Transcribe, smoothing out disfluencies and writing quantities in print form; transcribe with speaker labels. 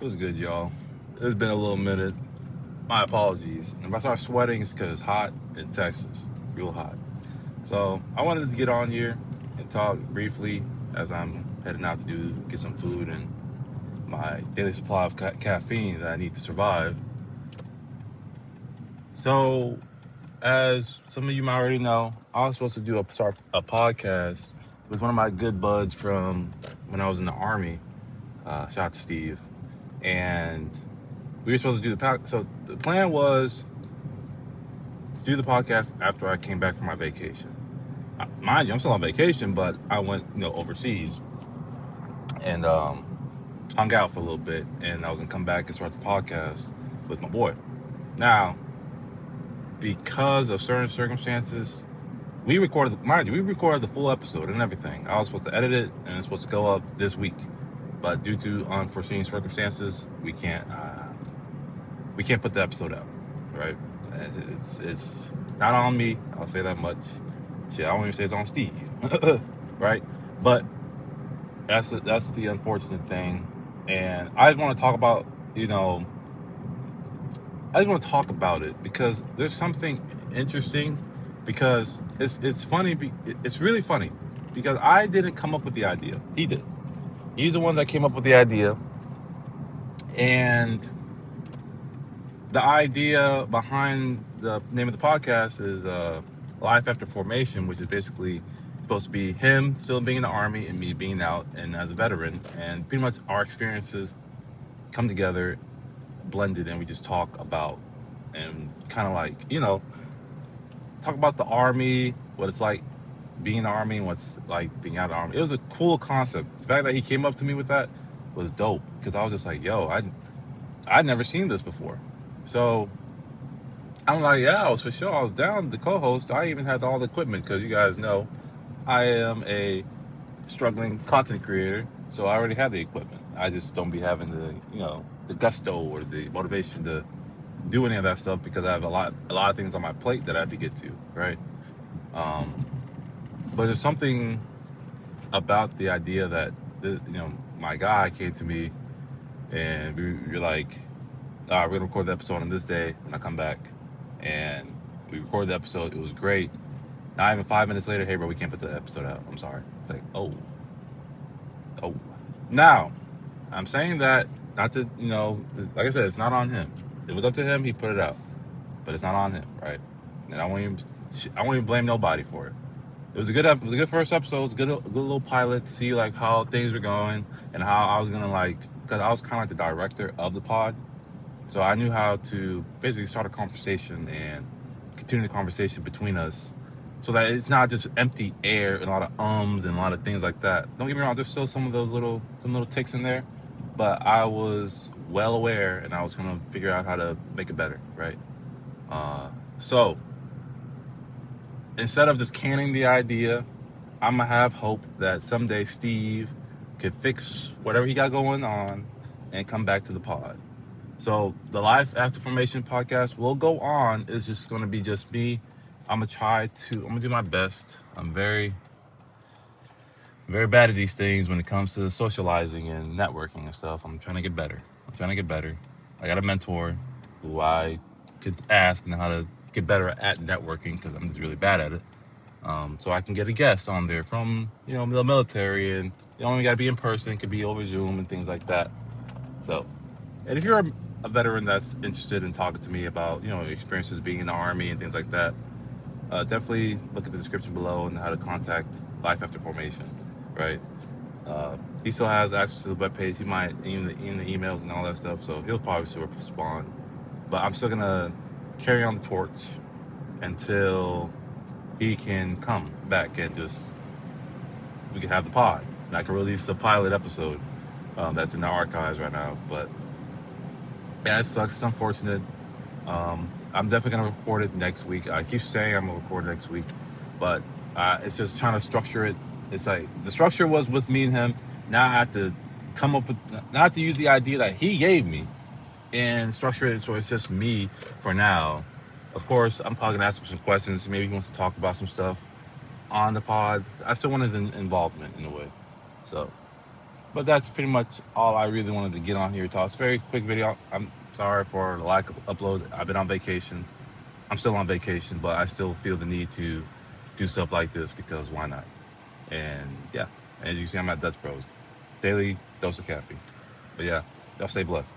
Speaker 1: It was good, y'all. It's been a little minute. My apologies. And if I start sweating, it's because it's hot in Texas. Real hot. So I wanted to get on here and talk briefly as I'm heading out to get some food and my daily supply of caffeine that I need to survive. So, as some of you might already know, I was supposed to start a podcast with one of my good buds from when I was in the Army. Shout out to Steve. And we were supposed to do so the plan was to do the podcast after I came back from my vacation. Mind you, I'm still on vacation, but I went, overseas and hung out for a little bit, and I was gonna come back and start the podcast with my boy. Now, because of certain circumstances, we recorded the full episode and everything. I was supposed to edit it, and it's supposed to go up this week, but due to unforeseen circumstances, we can't put the episode out, right? It's not on me. I'll say that much. Shit, I don't even say it's on Steve, right? But that's the unfortunate thing, and I just want to talk about I just want to talk about it because there's something interesting. Because it's funny. It's really funny because I didn't come up with the idea. He did. He's the one that came up with the idea, and the idea behind the name of the podcast is Life After Formation, which is basically supposed to be him still being in the Army and me being out and as a veteran. And pretty much our experiences come together, blended, and we just talk about and kind of like, talk about the Army, what it's like being in the Army, and what's like being out of the Army. It was a cool concept. The fact that he came up to me with that was dope because I was just like, yo, I'd never seen this before. So I'm like, yeah, I was for sure. I was down to co-host. I even had all the equipment because you guys know I am a struggling content creator, so I already have the equipment. I just don't be having the gusto or the motivation to do any of that stuff because I have a lot of things on my plate that I have to get to, right? But there's something about the idea that my guy came to me and we were like, we're gonna record the episode on this day when I come back, and we recorded the episode. It was great. Not even 5 minutes later, hey bro, we can't put the episode out. I'm sorry. It's like, oh. Now, I'm saying that not to, like I said, it's not on him. It was up to him. He put it out, but it's not on him, right? And I won't even blame nobody for it. It was a good first episode. It was a good little pilot to see like how things were going and how I was gonna because I was kind of like the director of the pod, so I knew how to basically start a conversation and continue the conversation between us, so that it's not just empty air and a lot of ums and a lot of things like that. Don't get me wrong. There's still some little ticks in there, but I was well aware and I was gonna figure out how to make it better, right? So instead of just canning the idea, I'm gonna have hope that someday Steve could fix whatever he got going on and come back to the pod. So the Life After Formation podcast will go on. It's just gonna be just me. I'm gonna do my best. I'm very, very bad at these things when it comes to socializing and networking and stuff. I'm trying to get better. I got a mentor who I could ask and how to get better at networking because I'm just really bad at it. So I can get a guest on there from, the military, and you don't even got to be in person. It could be over Zoom and things like that. So, and if you're a veteran that's interested in talking to me about, experiences being in the Army and things like that, definitely look at the description below and how to contact Life After Formation, right? He still has access to the webpage. He might, even the emails and all that stuff, so he'll probably still respond. But I'm still going to carry on the torch until he can come back and we can have the pod. And I can release a pilot episode that's in the archives right now. But yeah, it sucks. It's unfortunate. I'm definitely going to record it next week. I keep saying I'm going to record next week, but it's just trying to structure it. It's like the structure was with me and him. Now I have to not to use the idea that he gave me and structure it so it's just me for now. Of course, I'm probably going to ask him some questions. Maybe he wants to talk about some stuff on the pod. I still want his involvement in a way. So, But that's pretty much all I really wanted to get on here. Talk. It's a very quick video. I'm sorry for the lack of upload. I've been on vacation. I'm still on vacation, but I still feel the need to do stuff like this because why not? And yeah, as you can see, I'm at Dutch Bros. Daily dose of caffeine. But yeah, y'all stay blessed.